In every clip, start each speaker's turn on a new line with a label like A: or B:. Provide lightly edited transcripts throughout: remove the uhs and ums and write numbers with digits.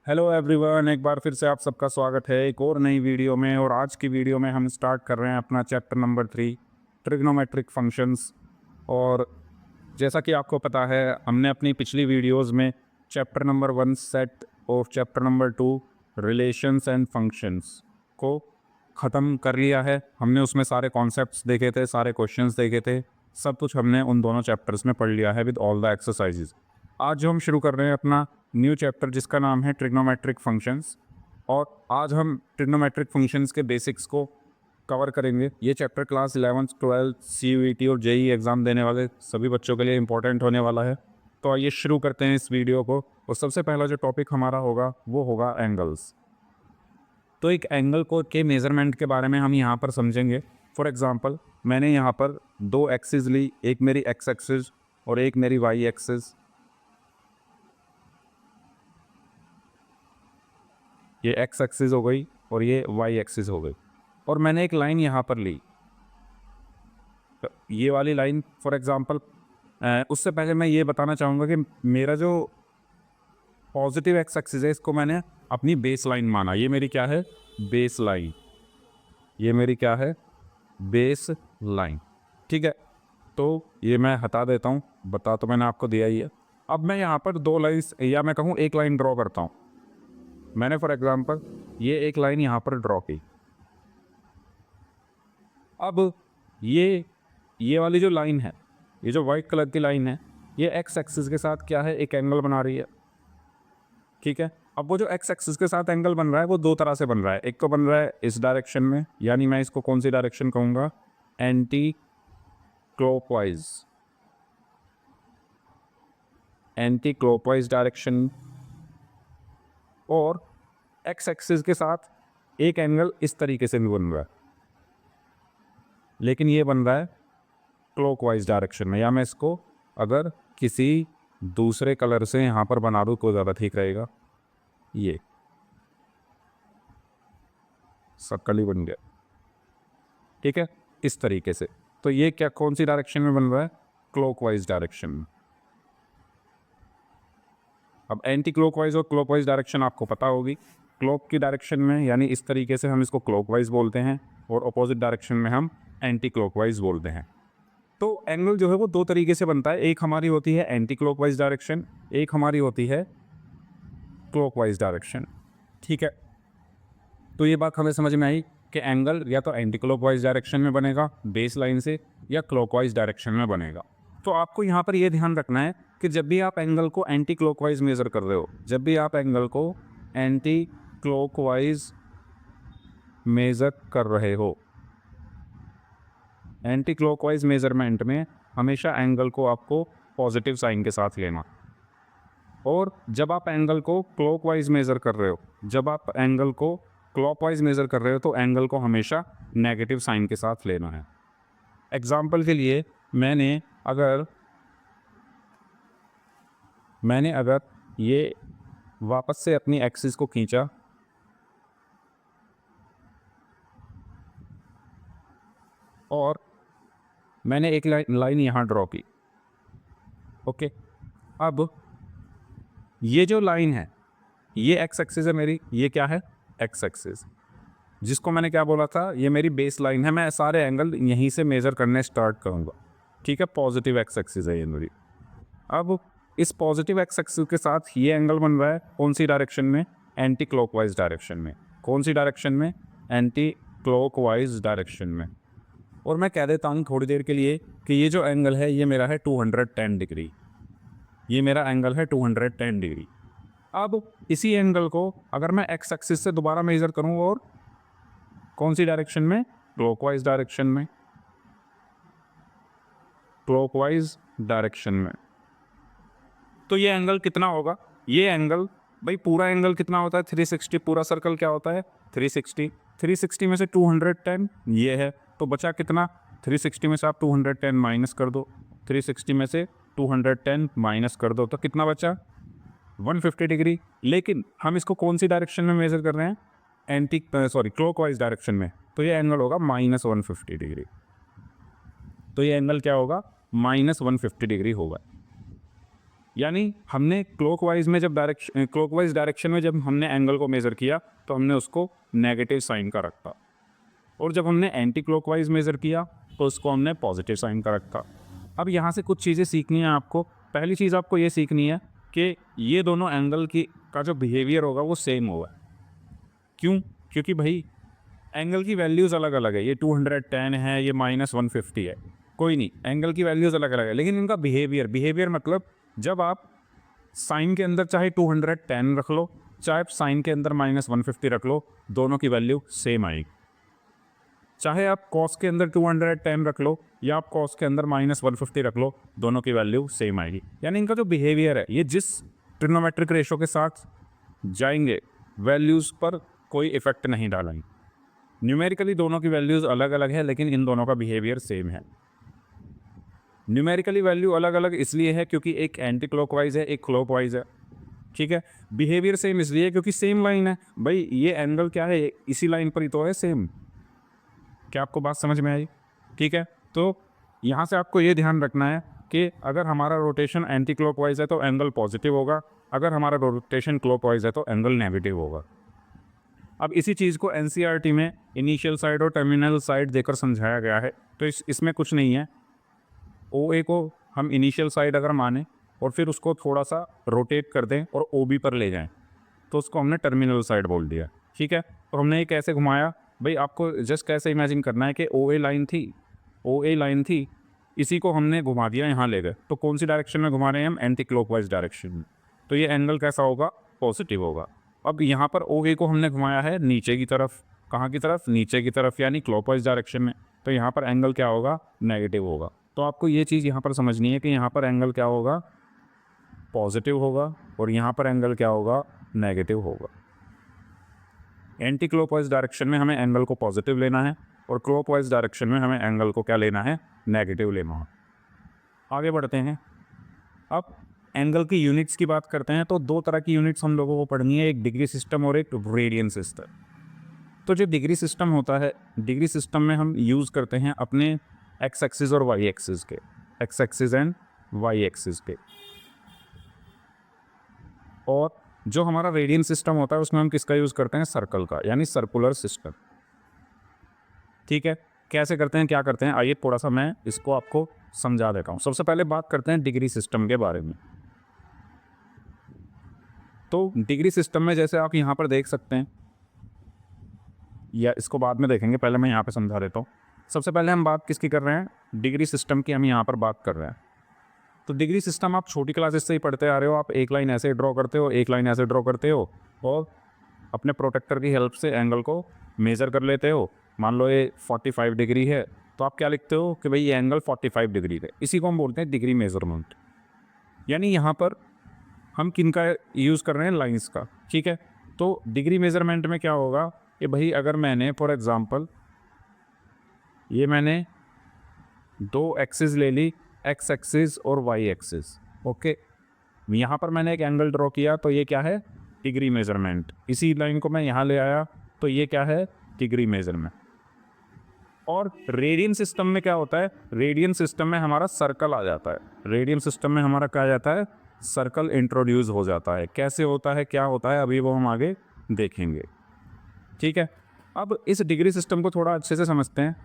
A: Hello everyone, एक बार फिर से आप सबका स्वागत है एक और नई वीडियो में। और आज की वीडियो में हम स्टार्ट कर रहे हैं अपना चैप्टर नंबर 3 ट्रिग्नोमेट्रिक फंक्शंस। और जैसा कि आपको पता है, हमने अपनी पिछली वीडियोस में चैप्टर नंबर 1 सेट और chapter number 2 relations and functions को ख़त्म कर लिया है। हमने उसमें सारे कॉन्सेप्ट्स देखे थे, सारे क्वेश्चंस देखे थे, सब कुछ हमने उन दोनों चैप्टर्स में पढ़ लिया है विद ऑल द एक्सरसाइजेज। आज जो हम शुरू कर रहे हैं अपना न्यू चैप्टर जिसका नाम है ट्रिग्नोमेट्रिक फंक्शंस। और आज हम ट्रिग्नोमेट्रिक फंक्शंस के बेसिक्स को कवर करेंगे। ये chapter class 11th 12th CUET और JEE एग्ज़ाम देने वाले सभी बच्चों के लिए इंपॉर्टेंट होने वाला है। तो आइए शुरू करते हैं इस वीडियो को। और सबसे पहला जो टॉपिक हमारा होगा वो होगा एंगल्स। तो एक एंगल को के मेज़रमेंट के बारे में हम यहाँ पर समझेंगे। फॉर एग्ज़ाम्पल, मैंने यहाँ पर दो एक्सिस ली, एक मेरी एक्स एक्सिस और एक मेरी वाई एक्सिस। ये एक्स एक्सिस हो गई और ये वाई एक्सिस हो गई। और मैंने एक लाइन यहाँ पर ली, तो ये वाली लाइन फॉर एग्ज़ाम्पल। उससे पहले मैं ये बताना चाहूँगा कि मेरा जो पॉजिटिव एक्स एक्सिस है इसको मैंने अपनी बेस लाइन माना। ये मेरी क्या है? Base line. ये मेरी क्या है? Base line. ठीक है, तो ये मैं हटा देता हूँ, बता तो मैंने आपको दिया ही है। अब मैं यहाँ पर दो लाइन्स या मैं कहूँ एक लाइन ड्रॉ करता हूँ। मैंने फॉर एग्ज़ाम्पल ये एक लाइन यहाँ पर ड्रॉ की। अब ये वाली जो लाइन है, ये जो वाइट कलर की लाइन है, ये एक्स एक्सिस के साथ क्या है? एक एंगल बना रही है। ठीक है, अब वो जो एक्स एक्सिस के साथ एंगल बन रहा है वो दो तरह से बन रहा है। एक तो बन रहा है इस डायरेक्शन में, यानी मैं इसको कौन सी डायरेक्शन कहूँगा? Anti clockwise. Anti clockwise direction. और एक्स एक्सिस के साथ एक एंगल इस तरीके से भी बन रहा है, लेकिन ये बन रहा है क्लॉकवाइज डायरेक्शन में। या मैं इसको अगर किसी दूसरे कलर से यहाँ पर बना दूँ तो ज़्यादा ठीक रहेगा। ये सर्कल ही बन गया। ठीक है, इस तरीके से। तो ये क्या कौन सी डायरेक्शन में बन रहा है? क्लॉकवाइज डायरेक्शन में। अब एंटी क्लॉकवाइज और क्लॉकवाइज डायरेक्शन आपको पता होगी। क्लॉक की डायरेक्शन में यानी इस तरीके से हम इसको क्लॉकवाइज बोलते हैं, और अपोजिट डायरेक्शन में हम एंटी क्लॉकवाइज बोलते हैं। तो एंगल जो है वो दो तरीके से बनता है। एक हमारी होती है एंटी क्लॉकवाइज डायरेक्शन, एक हमारी होती है क्लॉकवाइज डायरेक्शन। ठीक है, तो ये बात हमें समझ में आई कि एंगल या तो एंटी क्लॉकवाइज डायरेक्शन में बनेगा बेस लाइन से, या क्लॉकवाइज डायरेक्शन में बनेगा। तो आपको यहाँ पर ये ध्यान रखना है कि जब भी आप एंगल को एंटी क्लॉकवाइज मेज़र कर रहे हो, जब भी आप एंगल को एंटी क्लॉकवाइज मेज़र कर रहे हो, एंटी क्लॉकवाइज मेज़रमेंट में हमेशा एंगल को आपको पॉजिटिव साइन के साथ लेना। और जब आप एंगल को क्लॉकवाइज मेज़र कर रहे हो, जब आप एंगल को क्लॉकवाइज मेज़र कर रहे हो, तो एंगल को हमेशा नेगेटिव साइन के साथ लेना है। एग्जाम्पल के लिए मैंने अगर ये वापस से अपनी एक्सिस को खींचा, और मैंने एक लाइन यहाँ ड्रॉ की। ओके, अब ये जो लाइन है ये एक्स एक्सिस है मेरी। ये क्या है? एक्स एक्सिस, जिसको मैंने क्या बोला था? ये मेरी बेस लाइन है। मैं सारे एंगल यहीं से मेज़र करने स्टार्ट करूँगा। ठीक है, पॉजिटिव एक्स एक्सिस है ये मेरी। अब इस पॉजिटिव एक्स एक्सिस के साथ ये एंगल बन रहा है कौन सी डायरेक्शन में? एंटी क्लॉकवाइज डायरेक्शन में। कौन सी डायरेक्शन में? एंटी क्लॉकवाइज डायरेक्शन में। और मैं कह देता हूँ थोड़ी देर के लिए कि ये जो एंगल है ये मेरा है 210 डिग्री। ये मेरा एंगल है 210 डिग्री। अब इसी एंगल को अगर मैं एक्स एक्सिस से दोबारा मेज़र करूँ, और कौन सी डायरेक्शन में? क्लॉकवाइज डायरेक्शन में। क्लॉकवाइज डायरेक्शन में। तो ये एंगल कितना होगा? ये एंगल, भाई पूरा एंगल कितना होता है? 360। पूरा सर्कल क्या होता है? 360। 360 में से 210 ये है, तो बचा कितना? 360 में से आप 210 माइनस कर दो। 360 में से 210 माइनस कर दो तो कितना बचा? 150 डिग्री। लेकिन हम इसको कौन सी डायरेक्शन में मेज़र कर रहे हैं? क्लॉकवाइज डायरेक्शन में। तो ये एंगल होगा -150 डिग्री। तो ये एंगल क्या होगा? -150 डिग्री होगा। यानी हमने क्लॉकवाइज डायरेक्शन में जब हमने एंगल को मेज़र किया तो हमने उसको नेगेटिव साइन का रखा, और जब हमने एंटी क्लॉकवाइज मेज़र किया तो उसको हमने पॉजिटिव साइन का रखा। अब यहाँ से कुछ चीज़ें सीखनी है आपको। पहली चीज़ आपको ये सीखनी है कि ये दोनों एंगल का जो बिहेवियर होगा वो सेम होगा। क्यों? क्योंकि भाई एंगल की वैल्यूज़ अलग अलग है, ये 210 है, ये -150 है, कोई नहीं, एंगल की वैल्यूज़ अलग अलग है, लेकिन इनका बिहेवियर मतलब जब आप साइन के अंदर चाहे 210 रख लो, चाहे साइन के अंदर -150 रख लो, दोनों की वैल्यू सेम आएगी। चाहे आप कॉस के अंदर 210 रख लो या आप कॉस के अंदर -150 रख लो, दोनों की वैल्यू सेम आएगी। यानी इनका जो बिहेवियर है, ये जिस ट्रिग्नोमेट्रिक रेशो के साथ जाएंगे वैल्यूज़ पर कोई इफेक्ट नहीं डालेंगे। न्यूमेरिकली दोनों की वैल्यूज़ अलग अलग है, लेकिन इन दोनों का बिहेवियर सेम है। न्यूमेरिकली वैल्यू अलग अलग इसलिए है क्योंकि एक एंटी क्लॉकवाइज है, एक क्लॉकवाइज है, ठीक है। बिहेवियर सेम इसलिए क्योंकि सेम लाइन है। भाई ये एंगल क्या है, इसी लाइन पर ही तो है सेम। क्या आपको बात समझ में आई? ठीक है, तो यहाँ से आपको ये ध्यान रखना है कि अगर हमारा रोटेशन एंटी क्लॉकवाइज है तो एंगल पॉजिटिव होगा, अगर हमारा रोटेशन क्लॉकवाइज है तो एंगल नेगेटिव होगा। अब इसी चीज़ को एनसीईआरटी में इनिशियल साइड और टर्मिनल साइड देकर समझाया गया है। तो इसमें कुछ नहीं है, OA को हम इनिशियल साइड अगर माने और फिर उसको थोड़ा सा रोटेट कर दें और OB पर ले जाएं तो उसको हमने टर्मिनल साइड बोल दिया, ठीक है। तो हमने ये कैसे घुमाया, भाई आपको जस्ट कैसे इमेजिन करना है कि OA लाइन थी, इसी को हमने घुमा दिया, यहाँ ले गए, तो कौन सी डायरेक्शन में घुमा रहे हैं हम? एंटी क्लॉकवाइज डायरेक्शन में। तो ये एंगल कैसा होगा? पॉजिटिव होगा। अब यहाँ पर OA को हमने घुमाया है नीचे की तरफ, कहाँ की तरफ? नीचे की तरफ, यानी क्लॉकवाइज डायरेक्शन में, तो यहाँ पर एंगल क्या होगा? नेगेटिव होगा। तो आपको ये चीज़ यहाँ पर समझनी है कि यहाँ पर एंगल क्या होगा? पॉजिटिव होगा, और यहाँ पर एंगल क्या होगा? नेगेटिव होगा। एंटी क्लॉकवाइज डायरेक्शन में हमें एंगल को पॉजिटिव लेना है और क्लॉकवाइज डायरेक्शन में हमें एंगल को क्या लेना है? नेगेटिव लेना है। आगे बढ़ते हैं। अब एंगल की यूनिट्स की बात करते हैं, तो दो तरह की यूनिट्स हम लोगों को पढ़नी है, एक डिग्री सिस्टम और एक रेडियन सिस्टम। तो जो डिग्री सिस्टम होता है, डिग्री सिस्टम में हम यूज़ करते हैं अपने एक्स एक्सिस और वाई एक्सिस के, X axis and Y axis के। और जो हमारा रेडियन सिस्टम होता है उसमें हम किसका यूज़ करते हैं? सर्कल का, यानी सर्कुलर सिस्टम, ठीक है। कैसे करते हैं, क्या करते हैं, आइए थोड़ा सा मैं इसको आपको समझा देता हूँ। सबसे पहले बात करते हैं डिग्री सिस्टम के बारे में। तो डिग्री सिस्टम में जैसे आप यहाँ पर देख सकते हैं, या इसको बाद में देखेंगे, पहले मैं यहाँ पे समझा देता हूँ। सबसे पहले हम बात किसकी कर रहे हैं? डिग्री सिस्टम की हम यहाँ पर बात कर रहे हैं। तो डिग्री सिस्टम आप छोटी क्लासेस से ही पढ़ते आ रहे हो। आप एक लाइन ऐसे ड्रॉ करते हो, एक लाइन ऐसे ड्रॉ करते हो, और अपने प्रोटेक्टर की हेल्प से एंगल को मेज़र कर लेते हो। मान लो ये 45 डिग्री है, तो आप क्या लिखते हो कि भाई ये एंगल 45 डिग्री है। इसी को हम बोलते हैं डिग्री मेज़रमेंट। यानी यहाँ पर हम किन का यूज़ कर रहे हैं? लाइंस का, ठीक है। तो डिग्री मेज़रमेंट में क्या होगा कि भाई अगर मैंने फॉर एग्ज़ाम्पल ये मैंने दो एक्सिस ले ली, एक्स एक्सिस और वाई एक्सिस, ओके। यहाँ पर मैंने एक एंगल ड्रॉ किया, तो ये क्या है? Degree measurement. इसी लाइन को मैं यहाँ ले आया, तो ये क्या है? Degree measurement. और रेडियन सिस्टम में क्या होता है? रेडियन सिस्टम में हमारा सर्कल आ जाता है। रेडियन सिस्टम में हमारा क्या आ जाता है? सर्कल इंट्रोड्यूस हो जाता है। कैसे होता है, क्या होता है, अभी वो हम आगे देखेंगे, ठीक है। अब इस डिग्री सिस्टम को थोड़ा अच्छे से समझते हैं।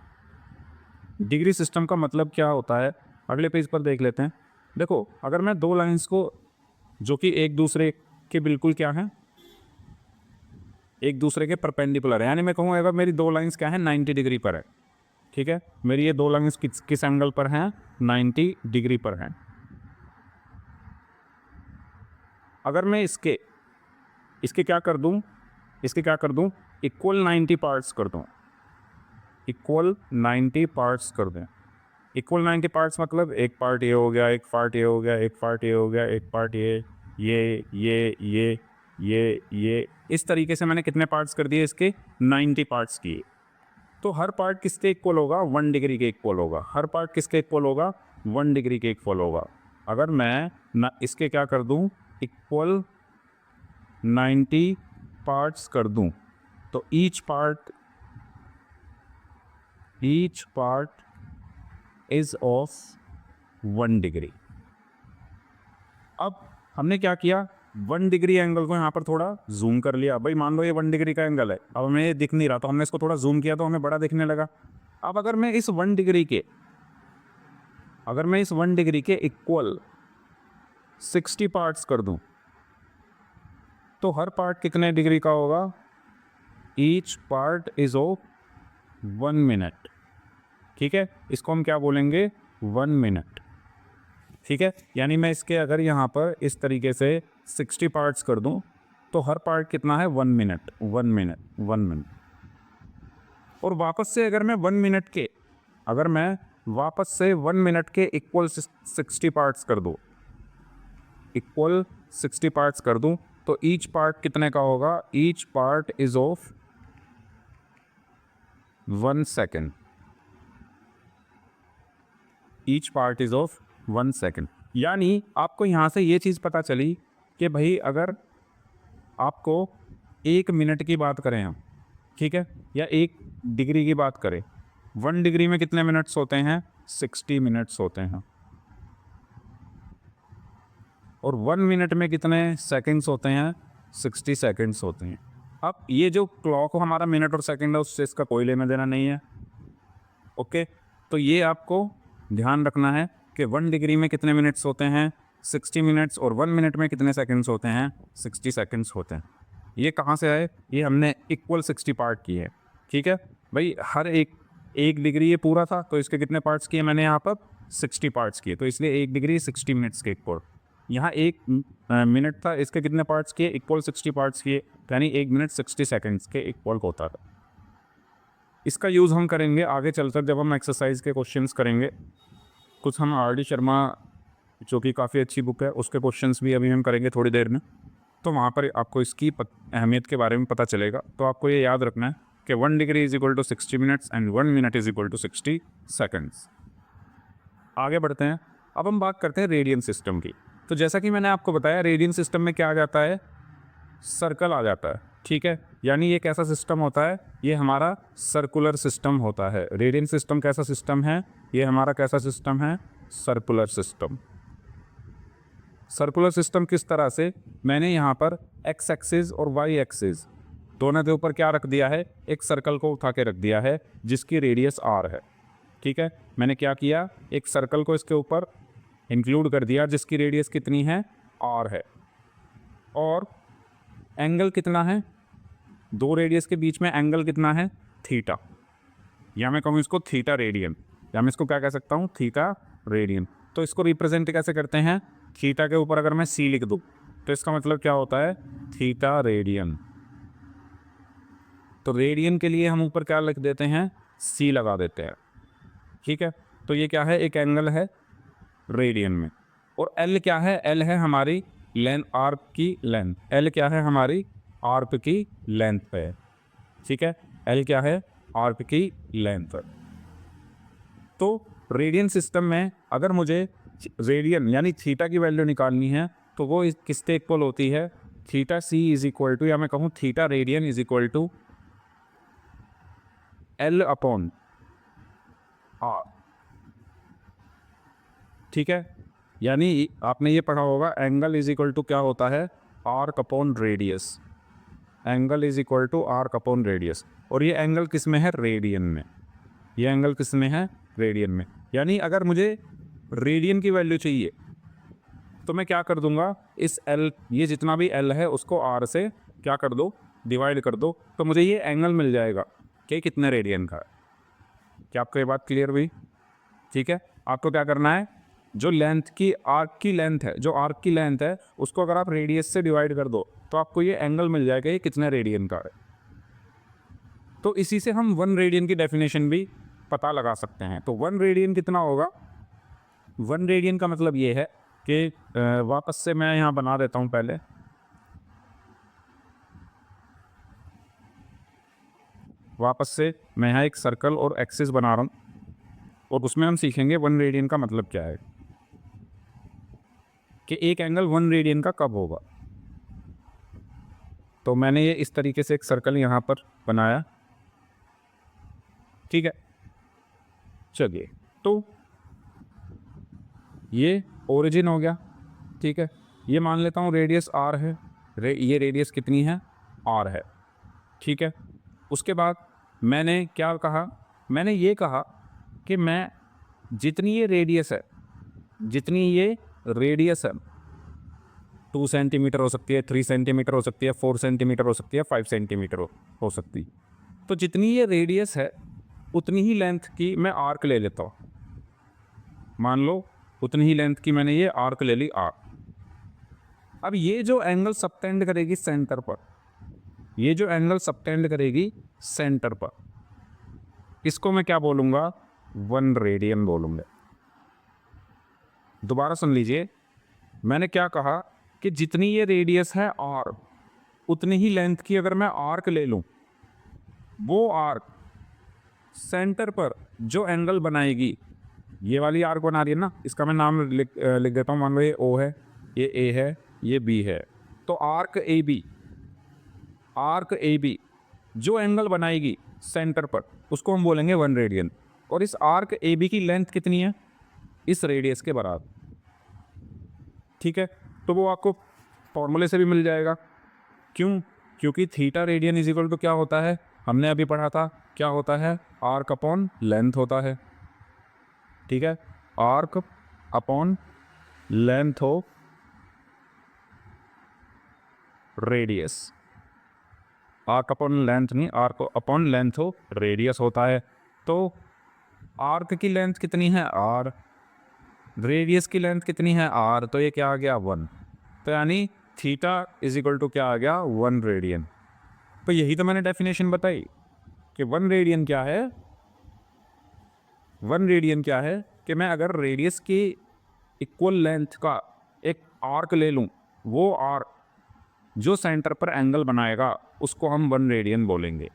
A: डिग्री सिस्टम का मतलब क्या होता है, अगले पेज पर देख लेते हैं। देखो, अगर मैं दो लाइंस को जो कि एक दूसरे के बिल्कुल क्या है? एक दूसरे के परपेंडिकुलर है, यानी मैं कहूँ अगर मेरी दो लाइंस क्या है? 90 डिग्री पर है, ठीक है। मेरी ये दो लाइंस किस एंगल पर हैं? 90 डिग्री पर हैं। अगर मैं इसके क्या कर दूं? इक्वल 90 पार्ट्स कर दूं। इक्वल 90 पार्ट्स कर दें। इक्वल 90 पार्ट्स मतलब एक पार्ट ये हो गया, एक पार्ट ये हो गया, एक पार्ट ये हो गया, एक पार्ट ये, इस तरीके से मैंने कितने पार्ट्स कर दिए इसके? 90 पार्ट्स किए। तो हर पार्ट किसके इक्वल होगा? 1 डिग्री के इक्वल होगा। हर पार्ट किसके इक्वल होगा? 1 डिग्री के इक्वल होगा। अगर मैं ना इसके क्या कर दूं? इक्वल 90 पार्ट्स कर दूं, तो each part is of 1 degree. अब हमने क्या किया, 1 डिग्री एंगल को यहाँ पर थोड़ा जूम कर लिया। भाई मान लो ये 1 डिग्री का एंगल है, अब हमें ये दिख नहीं रहा तो हमने इसको थोड़ा जूम किया तो हमें बड़ा दिखने लगा। अब अगर मैं इस 1 डिग्री के इक्वल 60 पार्ट्स कर दूं तो हर पार्ट कितने डिग्री का होगा? Each part is of 1 minute. ठीक है, इसको हम क्या बोलेंगे? 1 मिनट। ठीक है, यानी मैं इसके अगर यहाँ पर इस तरीके से 60 पार्ट्स कर दूं तो हर पार्ट कितना है? 1 मिनट, 1 मिनट, 1 मिनट। और वापस से अगर मैं 1 मिनट के इक्वल 60 पार्ट्स कर दूं, इक्वल 60 पार्ट्स कर दूं तो ईच पार्ट कितने का होगा? Each part is of 1 second. Each part is of 1 second. यानी आपको यहाँ से ये चीज़ पता चली कि भाई अगर आपको 1 मिनट की बात करें हम, ठीक है, या 1 डिग्री की बात करें, 1 डिग्री में कितने मिनट्स होते हैं? 60 मिनट्स होते हैं। और 1 मिनट में कितने सेकंड्स होते हैं? 60 सेकंड्स होते हैं। अब ये जो क्लॉक हमारा मिनट और सेकंड है उससे इसका कोई लेना देना नहीं है। ओके, तो ये आपको ध्यान रखना है कि 1 डिग्री में कितने मिनट्स होते हैं? 60 मिनट्स। और 1 मिनट में कितने सेकंड्स होते हैं? 60 सेकंड्स होते हैं। ये कहाँ से आए? ये हमने इक्वल 60 पार्ट किए। ठीक है भाई, हर एक डिग्री ये पूरा था तो इसके कितने पार्ट्स किए मैंने यहाँ पर? 60 पार्ट्स किए। तो इसलिए 1 डिग्री 60 मिनट्स के इक्वल। यहाँ 1 मिनट था, इसके कितने पार्ट्स किए? इक्वल 60 पार्ट्स किए, यानी 1 मिनट 60 सेकंड्स के इक्वल होता था। इसका यूज़ हम करेंगे आगे चलकर जब हम एक्सरसाइज के क्वेश्चंस करेंगे। कुछ हम आर डी शर्मा, जो कि काफ़ी अच्छी बुक है, उसके क्वेश्चंस भी अभी हम करेंगे थोड़ी देर में, तो वहाँ पर आपको इसकी अहमियत के बारे में पता चलेगा। तो आपको ये याद रखना है कि 1 degree is equal to 60 minutes and 1 minute is equal to 60 seconds. आगे बढ़ते हैं। अब हम बात करते हैं रेडियन सिस्टम की। तो जैसा कि मैंने आपको बताया, रेडियन सिस्टम में क्या आ जाता है? सर्कल आ जाता है। ठीक है, यानी ये कैसा सिस्टम होता है? ये हमारा सर्कुलर सिस्टम होता है। रेडियन सिस्टम कैसा सिस्टम है? ये हमारा कैसा सिस्टम है? Circular system. सर्कुलर सिस्टम किस तरह से? मैंने यहाँ पर एक्स एक्सिस और वाई एक्सिस दोनों के ऊपर क्या रख दिया है? एक सर्कल को उठा के रख दिया है जिसकी रेडियस आर है। ठीक है, मैंने क्या किया? एक सर्कल को इसके ऊपर इंक्लूड कर दिया जिसकी रेडियस कितनी है? आर है। और एंगल कितना है? 2 रेडियस के बीच में एंगल कितना है? थीटा। या मैं कहूँ इसको थीटा रेडियन, या मैं इसको क्या कह सकता हूँ? Theta radian. तो इसको रिप्रेजेंट कैसे करते हैं? थीटा के ऊपर अगर मैं सी लिख दूँ तो इसका मतलब क्या होता है? Theta radian. तो रेडियन के लिए हम ऊपर क्या लिख देते हैं? सी लगा देते हैं। ठीक है, तो ये क्या है? एक एंगल है रेडियन में। और एल क्या है? एल है हमारी लेंथ, आर्क की लेंथ। एल क्या है? हमारी आर्क की लेंथ पे। ठीक है, एल क्या है? आर्क की लेंथ। तो रेडियन सिस्टम में अगर मुझे रेडियन यानी थीटा की वैल्यू निकालनी है तो वो किसके इक्वल होती है? Theta C is equal to, या मैं कहूँ theta radian is equal to L upon R. ठीक है, यानी आपने ये पढ़ा होगा एंगल इज इक्वल टू क्या होता है? Arc upon radius. Angle is equal to arc upon radius. और ये एंगल किस में है? रेडियन में। ये एंगल किस में है? रेडियन में। यानी अगर मुझे रेडियन की वैल्यू चाहिए तो मैं क्या कर दूंगा? इस एल, ये जितना भी एल है उसको आर से क्या कर दो? डिवाइड कर दो, तो मुझे ये एंगल मिल जाएगा कि कितने रेडियन का है। क्या आपको ये बात क्लियर हुई? ठीक है, आपको क्या करना है? जो लेंथ की आर्क की लेंथ है, जो आर्क की लेंथ है उसको अगर आप रेडियस से डिवाइड कर दो तो आपको ये एंगल मिल जाएगा ये कितने रेडियन का है। तो इसी से हम 1 रेडियन की डेफिनेशन भी पता लगा सकते हैं। तो 1 रेडियन कितना होगा? 1 रेडियन का मतलब ये है कि वापस से मैं यहाँ बना देता हूँ पहले। वापस से मैं यहाँ एक सर्कल और एक्सिस बना रहा हूँ और उसमें हम सीखेंगे 1 रेडियन का मतलब क्या है, कि एक एंगल 1 रेडियन का कब होगा। तो मैंने ये इस तरीके से एक सर्कल यहाँ पर बनाया। ठीक है, चलिए, तो ये ओरिजिन हो गया। ठीक है, ये मान लेता हूँ रेडियस आर है, ये रेडियस कितनी है, आर है, ठीक है। उसके बाद मैंने क्या कहा, मैंने ये कहा कि मैं जितनी ये रेडियस है, जितनी ये रेडियस है 2 सेंटीमीटर हो सकती है, 3 सेंटीमीटर हो सकती है, 4 सेंटीमीटर हो सकती है, 5 सेंटीमीटर हो सकती है, तो जितनी ये रेडियस है उतनी ही लेंथ की मैं आर्क ले लेता हूँ। मान लो उतनी ही लेंथ की मैंने ये आर्क ले ली, आर्क। अब ये जो एंगल सबटेंड करेगी सेंटर पर, ये जो एंगल सबटेंड करेगी सेंटर पर, इसको मैं क्या बोलूँगा, 1 रेडियन बोलूँगा। दोबारा सुन लीजिए, मैंने क्या कहा कि जितनी ये रेडियस है आर, उतनी ही लेंथ की अगर मैं आर्क ले लूँ, वो आर्क सेंटर पर जो एंगल बनाएगी, ये वाली आर्क बना रही है ना, इसका मैं नाम लिख देता हूँ। मान लो ये ओ है, ये ए है, ये बी है, तो arc A B, arc A B जो एंगल बनाएगी सेंटर पर, उसको हम बोलेंगे 1 रेडियन। और इस आर्क ए बी की लेंथ कितनी है, इस रेडियस के बराबर, ठीक है। तो वो आपको फॉर्मूले से भी मिल जाएगा। क्यों? क्योंकि theta radian is equal to क्या होता है, हमने अभी पढ़ा था, क्या होता है, आर्क अपॉन लेंथ होता है, ठीक है। Arc upon length of radius, arc upon length नहीं, arc upon length of radius होता है। तो आर्क की लेंथ कितनी है, आर, रेडियस की लेंथ कितनी है, आर, तो ये क्या आ गया, 1। तो यानी थीटा इज इक्वल टू क्या आ गया, 1 रेडियन। तो यही तो मैंने डेफिनेशन बताई कि 1 रेडियन क्या है। 1 रेडियन क्या है कि मैं अगर रेडियस की इक्वल लेंथ का एक आर्क ले लूँ, वो आर्क जो सेंटर पर एंगल बनाएगा उसको हम 1 रेडियन बोलेंगे,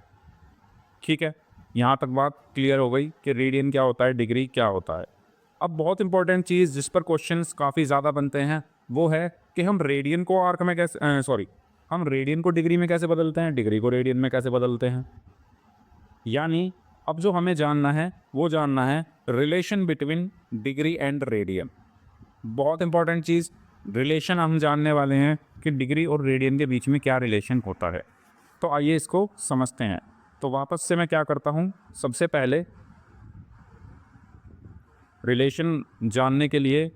A: ठीक है। यहाँ तक बात क्लियर हो गई कि रेडियन क्या होता है, डिग्री क्या होता है। अब बहुत इंपॉर्टेंट चीज़ जिस पर क्वेश्चंस काफ़ी ज़्यादा बनते हैं वो है कि हम रेडियन को आर्क में कैसे हम रेडियन को डिग्री में कैसे बदलते हैं, डिग्री को रेडियन में कैसे बदलते हैं। यानी अब जो हमें जानना है वो जानना है relation between degree and radian. बहुत इंपॉर्टेंट चीज़, रिलेशन हम जानने वाले हैं कि डिग्री और रेडियन के बीच में क्या रिलेशन होता है। तो आइए इसको समझते हैं। तो वापस से मैं क्या करता हूँ, सबसे पहले रिलेशन जानने के लिए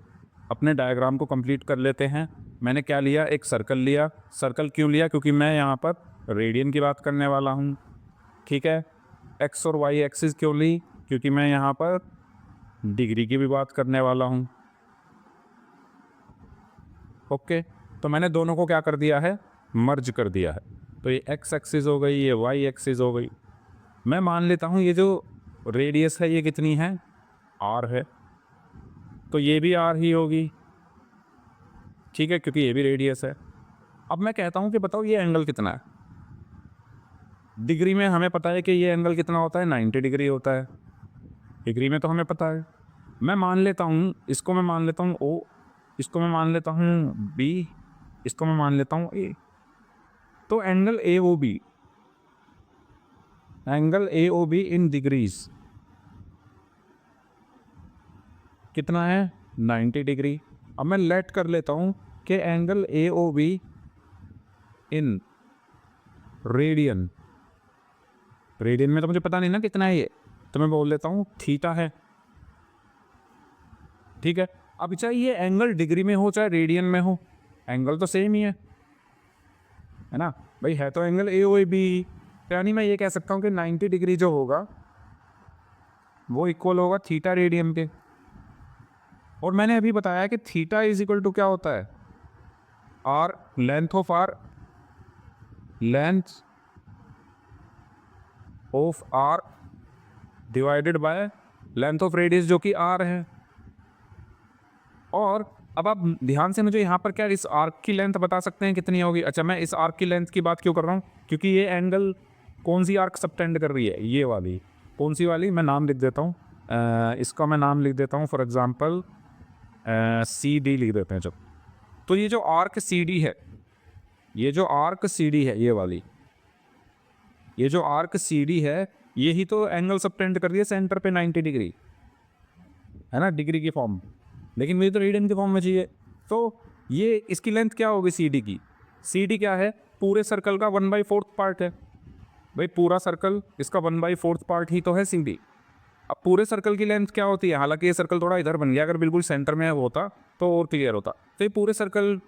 A: अपने डायग्राम को कंप्लीट कर लेते हैं। मैंने क्या लिया, एक सर्कल लिया। सर्कल क्यों लिया, क्योंकि मैं यहाँ पर रेडियन की बात करने वाला हूँ, ठीक है। एक्स और वाई एक्सिस क्यों ली, क्योंकि मैं यहाँ पर डिग्री की भी बात करने वाला हूँ, ओके। तो मैंने दोनों को क्या कर दिया है, मर्ज कर दिया है। तो ये एक्स एक्सिस हो गई, ये वाई एक्सिस हो गई। मैं मान लेता हूँ ये जो रेडियस है ये कितनी है, आर है, तो ये भी आर ही होगी, ठीक है, क्योंकि ये भी रेडियस है। अब मैं कहता हूँ कि बताओ ये एंगल कितना है। डिग्री में हमें पता है कि ये एंगल कितना होता है, 90 डिग्री होता है, डिग्री में तो हमें पता है। मैं मान लेता हूँ, इसको मैं मान लेता हूँ ओ, इसको मैं मान लेता हूँ बी, इसको मैं मान लेता हूँ ए। तो angle A O B, angle A O B in degrees कितना है, 90 डिग्री। अब मैं लेट कर लेता हूँ कि angle A O B in radian, radian में तो मुझे पता नहीं ना कितना है ये, तो मैं बोल लेता हूँ थीटा है, ठीक है। अब चाहे ये एंगल डिग्री में हो चाहे रेडियन में हो, एंगल तो सेम ही है ना भाई, है तो एंगल ए ओ बी। यानी मैं ये कह सकता हूँ कि 90 डिग्री जो होगा वो इक्वल होगा थीटा रेडियन के। और मैंने अभी बताया कि थीटा इज इक्वल टू क्या होता है, R, length of R, length of R divided by length of radius जो कि आर है। और अब आप ध्यान से मुझे यहाँ पर क्या इस आर्क की लेंथ बता सकते हैं कितनी होगी। अच्छा, मैं इस आर्क की लेंथ की बात क्यों कर रहा हूँ, क्योंकि ये एंगल कौन सी आर्क सबटेंड कर रही है, ये वाली। कौन सी वाली, मैं नाम लिख देता हूँ, इसका मैं नाम लिख देता हूँ फॉर एग्जांपल सी डी लिख देते हैं जब। तो ये जो आर्क सी डी है, ये जो आर्क सी डी है, ये वाली, ये जो आर्क सी डी है, ये ही तो एंगल सबटेंड कर रही है सेंटर पे 90 डिग्री, है ना, डिग्री की फॉर्म। लेकिन मुझे तो रेडियन की फॉर्म में चाहिए। तो ये इसकी लेंथ क्या होगी सी डी की? सी डी क्या है? पूरे सर्कल का 1/4 पार्ट है भाई, पूरा सर्कल इसका 1/4 पार्ट ही तो है सी डी। अब पूरे सर्कल की लेंथ क्या होती है? हालांकि ये सर्कल थोड़ा इधर बन गया, अगर बिल्कुल सेंटर में होता तो और क्लियर होता। तो ये पूरे सर्कल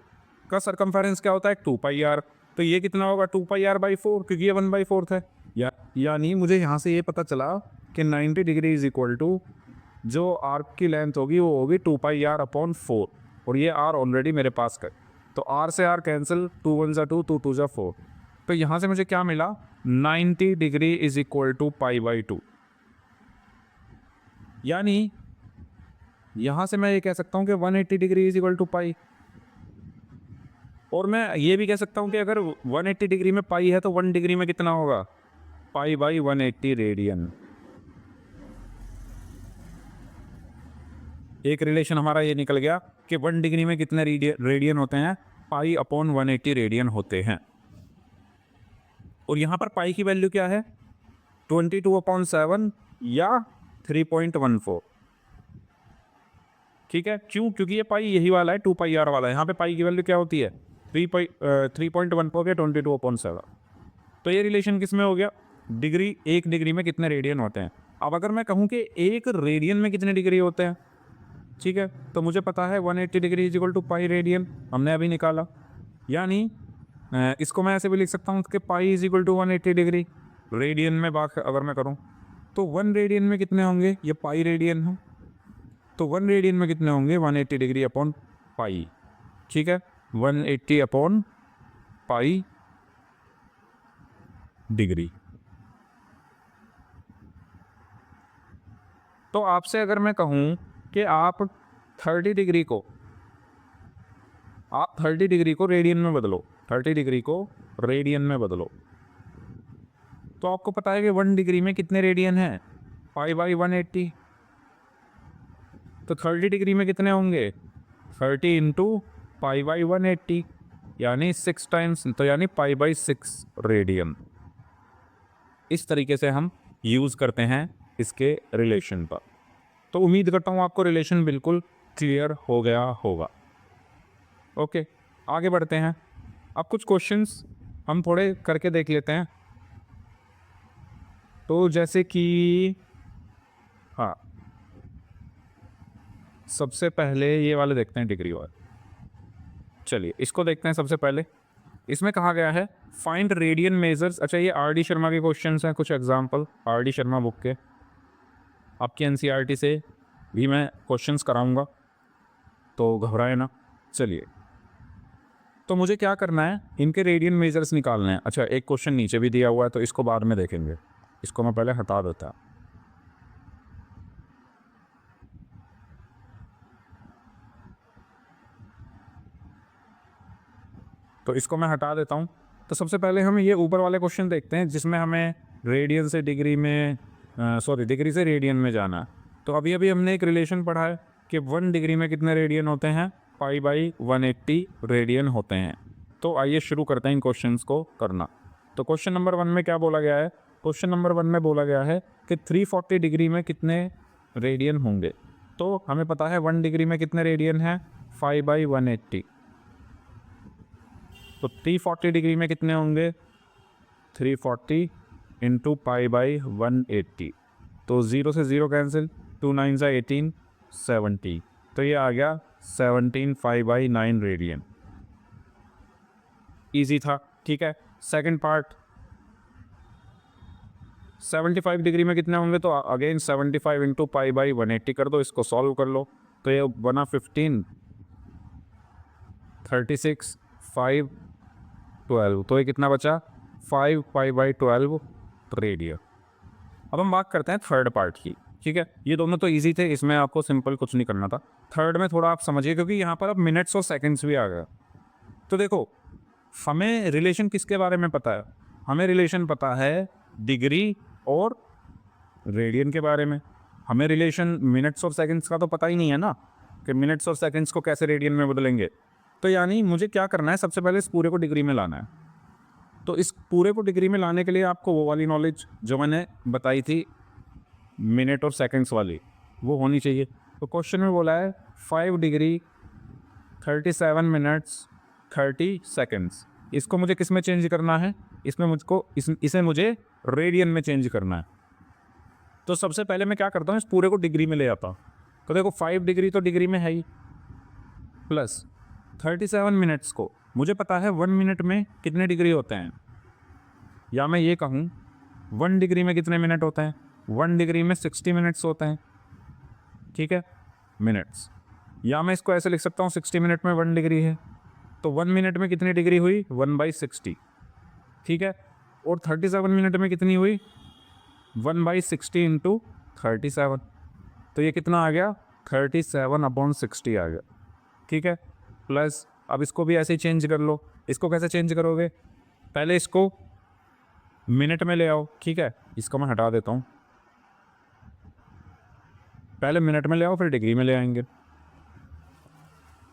A: का सरकमफेरेंस क्या होता है? 2πr। तो ये कितना होगा? 2πr/4, क्योंकि ये 1/4 है। यानी मुझे यहाँ से ये पता चला कि 90 डिग्री इज इक्वल टू जो आर्क की लेंथ होगी वो होगी 2πr/4, और ये आर ऑलरेडी मेरे पास का। तो आर से आर कैंसिल, 2 1 2, 2 2 4। तो यहाँ से मुझे क्या मिला? 90 डिग्री इज इक्वल टू π/2। यानी यहाँ से मैं ये कह सकता हूँ कि 180 डिग्री इज इक्वल टू पाई। और मैं ये भी कह सकता हूँ कि अगर 180 डिग्री में पाई है तो 1 डिग्री में कितना होगा? π/180 रेडियन। एक रिलेशन हमारा ये निकल गया कि 1 डिग्री में कितने रेडियन होते हैं? π/180 रेडियन होते हैं। और यहाँ पर पाई की वैल्यू क्या है? 22/7 या 3.14। ठीक है, क्यों? क्योंकि ये पाई यही वाला है, 2πr वाला है। यहाँ पे पाई की वैल्यू क्या होती है? 3.14 या 22/7। तो ये रिलेशन किस में हो गया? डिग्री, 1 डिग्री में कितने रेडियन होते हैं। अब अगर मैं कहूँ कि 1 रेडियन में कितने डिग्री होते हैं, ठीक है, तो मुझे पता है 180 degree is equal to pi radian, हमने अभी निकाला। यानी इसको मैं ऐसे भी लिख सकता हूँ कि pi is equal to 180 degree. Radian में बात अगर मैं करूँ तो 1 रेडियन में कितने होंगे? ये पाई रेडियन है, तो 1 रेडियन में कितने होंगे? 180 डिग्री अपॉन पाई। ठीक है, 180 अपॉन पाई डिग्री। तो आपसे अगर मैं कहूँ कि आप 30 डिग्री को रेडियन में बदलो, 30 डिग्री को रेडियन में बदलो, तो आपको पता है कि 1 डिग्री में कितने रेडियन हैं? π/180। तो 30 डिग्री में कितने होंगे? 30 इंटू π/180, यानी 6 टाइम्स, तो यानी π/6 रेडियन। इस तरीके से हम यूज़ करते हैं इसके रिलेशन पर। तो उम्मीद करता हूँ आपको रिलेशन बिल्कुल क्लियर हो गया होगा। ओके, आगे बढ़ते हैं। अब कुछ क्वेश्चंस हम थोड़े करके देख लेते हैं। तो जैसे कि हाँ, सबसे पहले ये वाले देखते हैं, डिग्री वाले। चलिए इसको देखते हैं सबसे पहले। इसमें कहा गया है फाइंड रेडियन मेजर्स। अच्छा, ये आर डी शर्मा के क्वेश्चंस हैं, कुछ example R D Sharma book के। आपकी एनसीईआरटी से भी मैं क्वेश्चंस कराऊंगा, तो घबराए ना। चलिए, तो मुझे क्या करना है? इनके रेडियन मेजर्स निकालने हैं। अच्छा, एक क्वेश्चन नीचे भी दिया हुआ है, तो इसको बाद में देखेंगे। इसको मैं पहले हटा देता। तो इसको मैं हटा देता हूँ। तो सबसे पहले हम ये ऊपर वाले क्वेश्चन देखते हैं जिसमें हमें रेडियन से डिग्री में डिग्री से रेडियन में जाना है। तो अभी हमने एक रिलेशन पढ़ा है कि 1 डिग्री में कितने रेडियन होते हैं? π/180 रेडियन होते हैं। तो आइए शुरू करते हैं इन क्वेश्चंस को करना। तो क्वेश्चन नंबर 1 में क्या बोला गया है? क्वेश्चन नंबर 1 में बोला गया है कि 340 डिग्री में कितने रेडियन होंगे। तो हमें पता है 1 डिग्री में कितने रेडियन हैं? 5/180। तो 340 डिग्री में कितने होंगे? 340 इंटू π/180। तो 0 से 0 कैंसिल, 2 9 18, 70। तो ये आ गया 17 5/9 रेडियन। ईजी था, ठीक है। सेकंड पार्ट, 75 डिग्री में कितने होंगे? तो अगेन 75 इंटू π/180 कर दो, इसको सॉल्व कर लो। तो ये बना 15, 36, 5, 12। तो ये कितना बचा? 5 π/12 रेडियन। अब हम बात करते हैं थर्ड पार्ट की, ठीक है। ये दोनों तो इजी थे, इसमें आपको सिंपल कुछ नहीं करना था। थर्ड में थोड़ा आप समझिए, क्योंकि यहाँ पर अब मिनट्स और सेकंड्स भी आ गया। तो देखो, हमें रिलेशन किसके बारे में पता है? हमें रिलेशन पता है डिग्री और रेडियन के बारे में। हमें रिलेशन मिनट्स और सेकंड्स का तो पता ही नहीं है ना, कि मिनट्स और सेकंड्स को कैसे रेडियन में बदलेंगे। तो यानी मुझे क्या करना है? सबसे पहले इस पूरे को डिग्री में लाना है। तो इस पूरे को डिग्री में लाने के लिए आपको वो वाली नॉलेज जो मैंने बताई थी मिनट और सेकंड्स वाली, वो होनी चाहिए। तो क्वेश्चन में बोला है 5 डिग्री 37 मिनट्स 30 सेकेंड्स। इसको मुझे किस में चेंज करना है? इसमें मुझको इसे मुझे रेडियन में चेंज करना है। तो सबसे पहले मैं क्या करता हूँ, इस पूरे को डिग्री में ले आता हूँ। तो देखो 5 डिग्री तो डिग्री में है ही, प्लस 37 मिनट्स को मुझे पता है 1 मिनट में कितने डिग्री होते हैं, या मैं ये कहूँ 1 डिग्री में कितने मिनट होते हैं। 1 डिग्री में 60 मिनट्स होते हैं, ठीक है, मिनट्स। या मैं इसको ऐसे लिख सकता हूँ 60 मिनट में 1 डिग्री है, तो 1 मिनट में कितनी डिग्री हुई, 1/60, ठीक है। और 37 मिनट में कितनी हुई, 1/60 इंटू 37, तो ये कितना आ गया, 37/60 आ गया, ठीक है। प्लस अब इसको भी ऐसे ही चेंज कर लो। इसको कैसे चेंज करोगे, पहले इसको मिनट में ले आओ, ठीक है, इसको मैं हटा देता हूँ। पहले मिनट में ले आओ, फिर डिग्री में ले आएंगे।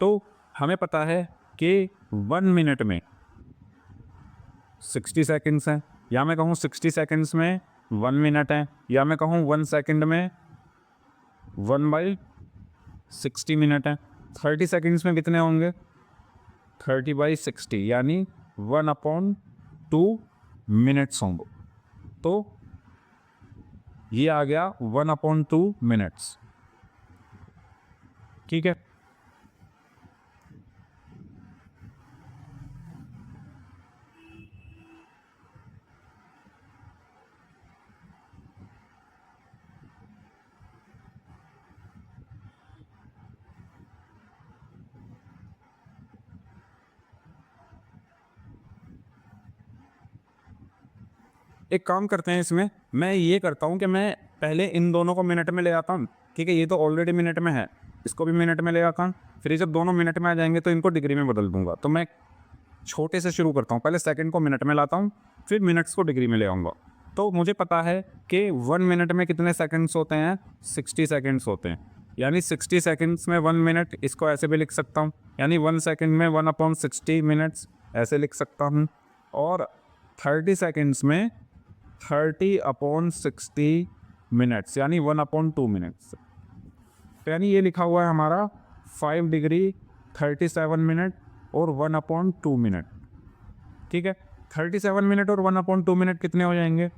A: तो हमें पता है कि 1 मिनट में 60 सेकंड्स हैं, या मैं कहूँ 60 सेकंड्स में 1 मिनट है, या मैं कहूँ 1 सेकंड में 1/60 मिनट है। 30 सेकंड्स में कितने होंगे, 30/60, यानी 1/2 मिनट्स होंगे। तो ये आ गया 1/2 मिनट्स, ठीक है। एक काम करते हैं, इसमें मैं ये करता हूँ कि मैं पहले इन दोनों को मिनट में ले आता हूँ, ठीक है, ये तो ऑलरेडी मिनट में है, इसको भी मिनट में ले आता हूँ। फिर जब दोनों मिनट में आ जाएंगे तो इनको डिग्री में बदल दूंगा। तो मैं छोटे से शुरू करता हूँ, पहले सेकंड को मिनट में लाता हूँ, फिर मिनट्स को डिग्री में ले आऊँगा। तो मुझे पता है कि 1 मिनट में कितने सेकंड्स होते हैं, 60 सेकंड्स होते हैं, यानी 60 सेकंड्स में 1 मिनट, इसको ऐसे भी लिख सकता हूँ, यानी 1 सेकंड में 1/60 मिनट्स ऐसे लिख सकता हूँ। और 30 सेकंड्स में 30/60 मिनट्स, यानी 1/2 मिनट्स। तो यानी ये लिखा हुआ है हमारा 5 डिग्री 37 मिनट और 1/2 मिनट, ठीक है। 37 मिनट और 1/2 मिनट कितने हो जाएंगे,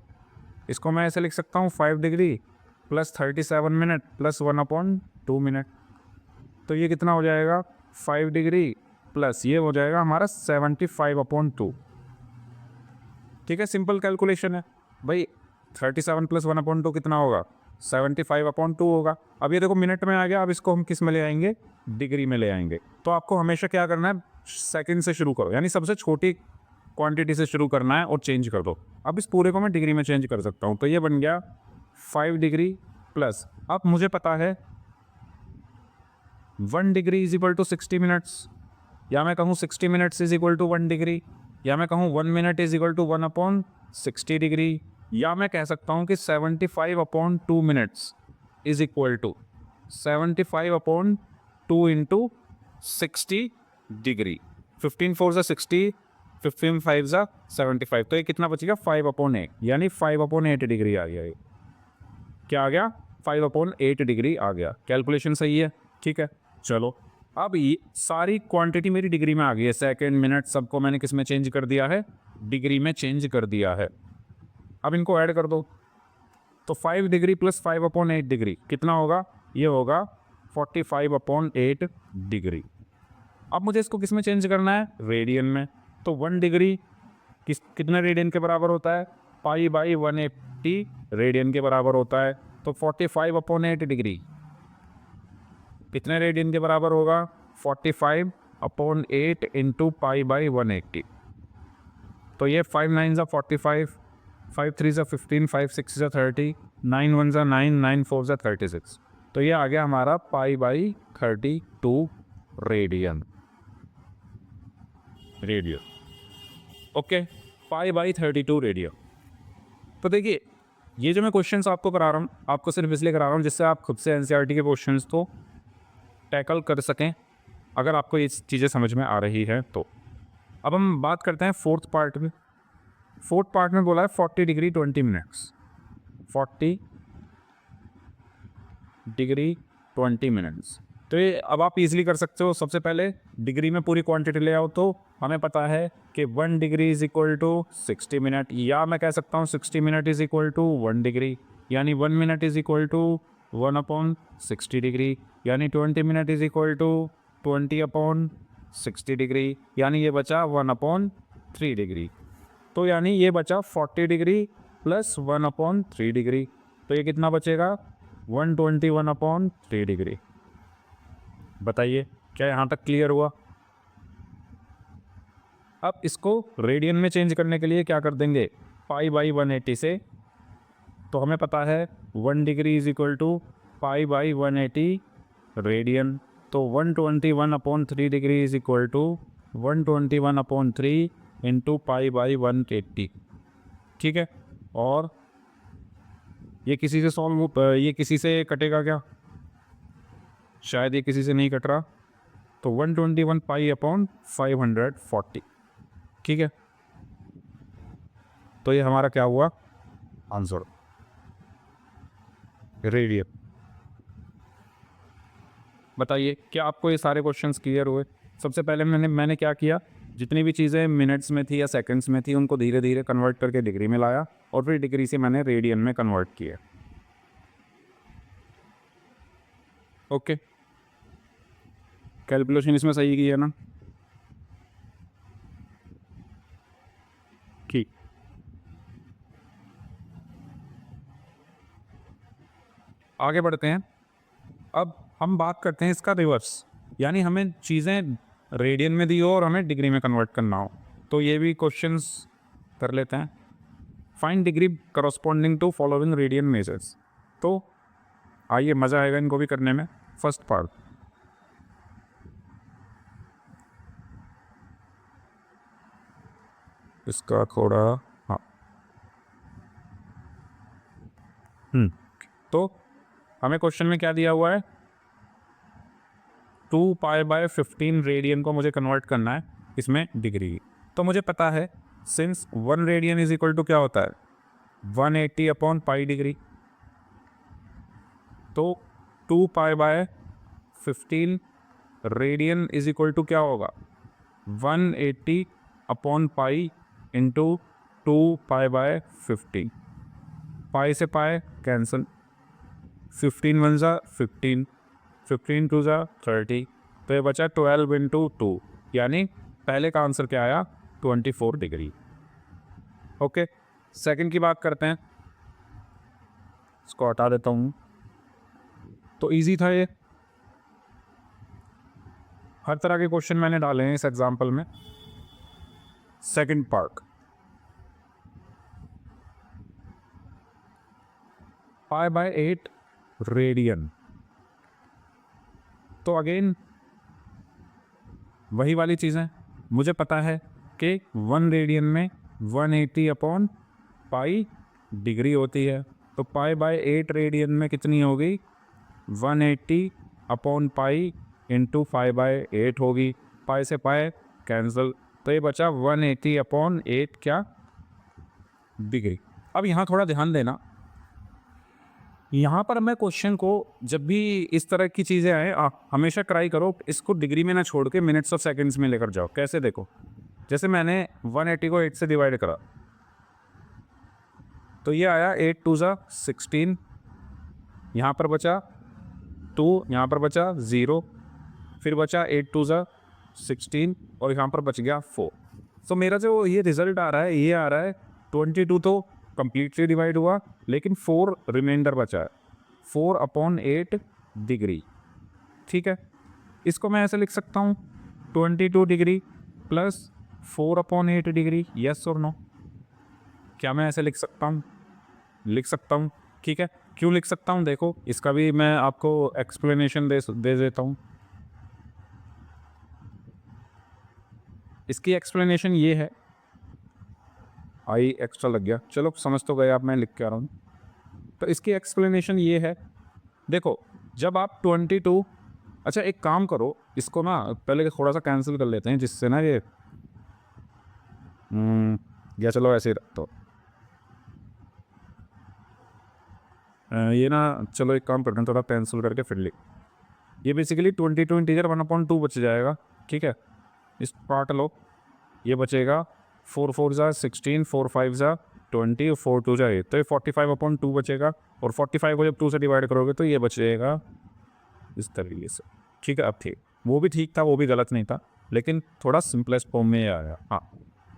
A: इसको मैं ऐसे लिख सकता हूँ 5 degree plus 37 minute plus 1/2 minute. तो ये कितना हो जाएगा, 5 डिग्री प्लस ये हो जाएगा हमारा 75/2, ठीक है। सिंपल कैलकुलेशन है भाई, 37 प्लस 1/2 कितना होगा, 75/2 होगा। अब ये देखो मिनट में आ गया, अब इसको हम किस में ले आएंगे, डिग्री में ले आएंगे। तो आपको हमेशा क्या करना है, सेकंड से शुरू करो, यानी सबसे छोटी क्वांटिटी से शुरू करना है और चेंज कर दो। अब इस पूरे को मैं डिग्री में चेंज कर सकता हूँ, तो ये बन गया 5 डिग्री प्लस, अब मुझे पता है 1 degree is equal to 60 minutes, या मैं कहूँ 60 minutes is equal to 1 degree, या मैं कहूँ 1 minute is equal to 1/60 degree, या मैं कह सकता हूँ कि 75/2 minutes is equal to 75/2 into 60 degree. 15 4 ज़ा 60, 15 5 ज़ा 75, तो ये कितना बचेगा 5/8, यानी 5/8 डिग्री आ गया। ये क्या आ गया, 5/8 डिग्री आ गया। कैलकुलेशन सही है, ठीक है। चलो अब ये सारी क्वांटिटी मेरी डिग्री में आ गई है, सेकंड मिनट सबको मैंने किस में चेंज कर दिया है, डिग्री में चेंज कर दिया है। अब इनको ऐड कर दो, तो 5 डिग्री प्लस 5/8 डिग्री कितना होगा, ये होगा 45/8 डिग्री। अब मुझे इसको किस में चेंज करना है, रेडियन में। तो 1 डिग्री कितने रेडियन के बराबर होता है, π/180 रेडियन के बराबर होता है। तो 45/8 डिग्री कितने रेडियन के बराबर होगा, 45/8 इंटू π/180। तो ये 5 9 ज़ा 45, 5 3 ज़ा 15, 5 6 ज़ा 30, 9 1 ज़ा 9, 9 4 ज़ा 36। तो ये आ गया हमारा π/32 रेडियन। Okay, π/32 radian. तो देखिए, ये जो मैं क्वेश्चंस आपको करा रहा हूँ, आपको सिर्फ इसलिए करा रहा हूँ जिससे आप खुद से एनसीईआरटी के क्वेश्चंस को टैकल कर सकें, अगर आपको ये चीज़ें समझ में आ रही है तो। अब हम बात करते हैं फोर्थ पार्ट में। फोर्थ पार्ट में बोला है 40 डिग्री 20 मिनट्स, 40 डिग्री 20 मिनट्स। तो ये अब आप इजीली कर सकते हो। सबसे पहले डिग्री में पूरी क्वांटिटी ले आओ तो हमें पता है कि 1 degree is equal to 60 minute, या मैं कह सकता हूँ 60 minute is equal to 1 degree, यानी 1 minute is equal to 1 upon 60 degree, यानी 20 minute is equal to 20 upon 60 degree, यानी ये बचा 1 अपॉन 3 डिग्री। तो यानी ये बचा 40 डिग्री प्लस 1 अपॉन 3 डिग्री, तो ये कितना बचेगा 121 अपॉन 3 डिग्री। बताइए क्या यहाँ तक क्लियर हुआ? अब इसको रेडियन में चेंज करने के लिए क्या कर देंगे, पाई बाई 180 से, तो हमें पता है 1 degree is equal to pi by 180 radian, तो 121 upon 3 degree is equal to 121 upon 3 into pi by 180। ठीक है, और ये किसी से ये किसी से कटेगा क्या? शायद ये किसी से नहीं कट रहा, तो 121 पाई अपॉन 540। ठीक है, तो ये हमारा क्या हुआ आंसर, रेडियन। बताइए क्या आपको ये सारे क्वेश्चंस क्लियर हुए? सबसे पहले मैंने क्या किया, जितनी भी चीज़ें मिनट्स में थी या सेकंड्स में थी उनको धीरे धीरे कन्वर्ट करके डिग्री में लाया, और फिर डिग्री से मैंने रेडियन में कन्वर्ट किया। ओके, कैलकुलेशन इसमें सही की है ना? ठीक, आगे बढ़ते हैं। अब हम बात करते हैं इसका रिवर्स, यानी हमें चीज़ें रेडियन में दी हो और हमें डिग्री में कन्वर्ट करना हो, तो ये भी क्वेश्चंस कर लेते हैं। Find degree corresponding to following radian measures. तो आइए, मज़ा आएगा इनको भी करने में। फर्स्ट पार्ट, इसका थोड़ा, हाँ, तो हमें क्वेश्चन में क्या दिया हुआ है, 2 पाई बाय 15 रेडियन को मुझे कन्वर्ट करना है इसमें डिग्री। तो मुझे पता है since 1 radian is equal to क्या होता है 180 अपॉन पाई डिग्री, तो 2 pi by 15 radian is equal to क्या होगा 180 upon pi into 2 pi by 15। Pi से पाई कैंसिल, 15 वन ज़ा 15, 15 टू ज़ा 30, तो ये बचा 12 इंटू 2, यानी पहले का आंसर क्या आया 24 डिग्री। ओके, सेकंड की बात करते हैं, इसको हटा देता हूँ। तो इजी था ये, हर तरह के क्वेश्चन मैंने डाले हैं इस एग्जाम्पल में। Second part, pi by 8 radian, तो अगेन वही वाली चीज़ें, मुझे पता है कि 1 रेडियन में 180 अपॉन पाई डिग्री होती है, तो पाई बाय 8 रेडियन में कितनी होगी 180 अपॉन पाई इंटू 5/8 होगी, पाई से पाई कैंसिल, तो ये बचा 180 अपॉन 8 क्या डिग्री। अब यहाँ थोड़ा ध्यान देना, यहाँ पर मैं क्वेश्चन को जब भी इस तरह की चीज़ें आए हमेशा ट्राई करो इसको डिग्री में ना छोड़ के मिनट्स ऑफ सेकंड्स में लेकर जाओ। कैसे, देखो, जैसे मैंने 180 को 8 से डिवाइड करा, तो ये आया 8 2 ज़ा 16, यहाँ पर बचा 2, यहाँ पर बचा 0, फिर बचा 8 2 ज़ा 16 और यहाँ पर बच गया 4। तो मेरा जो ये रिजल्ट आ रहा है, ये आ रहा है 22 तो कंप्लीटली डिवाइड हुआ, लेकिन 4 रिमाइंडर बचा है, 4 अपॉन 8 डिग्री। ठीक है, इसको मैं ऐसे लिख सकता हूँ 22 degree plus 4 upon 8 degree, yes और नो? क्या मैं ऐसे लिख सकता हूँ? लिख सकता हूँ। ठीक है, क्यों लिख सकता हूँ, देखो इसका भी मैं आपको एक्सप्लेनेशन दे देता हूँ। इसकी एक्सप्लेनेशन ये है, आई एक्स्ट्रा लग गया, चलो समझ तो गए आप मैं लिख के आ रहा हूँ। तो इसकी एक्सप्लेनेशन ये है, देखो जब आप 22, अच्छा एक काम करो, इसको ना पहले थोड़ा सा कैंसिल कर लेते हैं, जिससे ना ये या चलो ऐसे ही रख दो, ये ना, चलो एक काम करते हैं, थोड़ा पेंसिल करके फिर लिख, ये बेसिकली 22 इंटीजर 1/2 बच जाएगा, ठीक है, इस काट लो, ये बचेगा 4 4 ज़ा 16, 4 5 ज़ा 20 और 4 2 ज़ा 8, तो ये 45/2 बचेगा। और 45 को जब 2 से डिवाइड करोगे तो ये बचेगा इस तरीके से। ठीक है, अब ठीक, वो भी ठीक था, वो भी गलत नहीं था, लेकिन थोड़ा सिंपलेस्ट फॉर्म में आया। हाँ,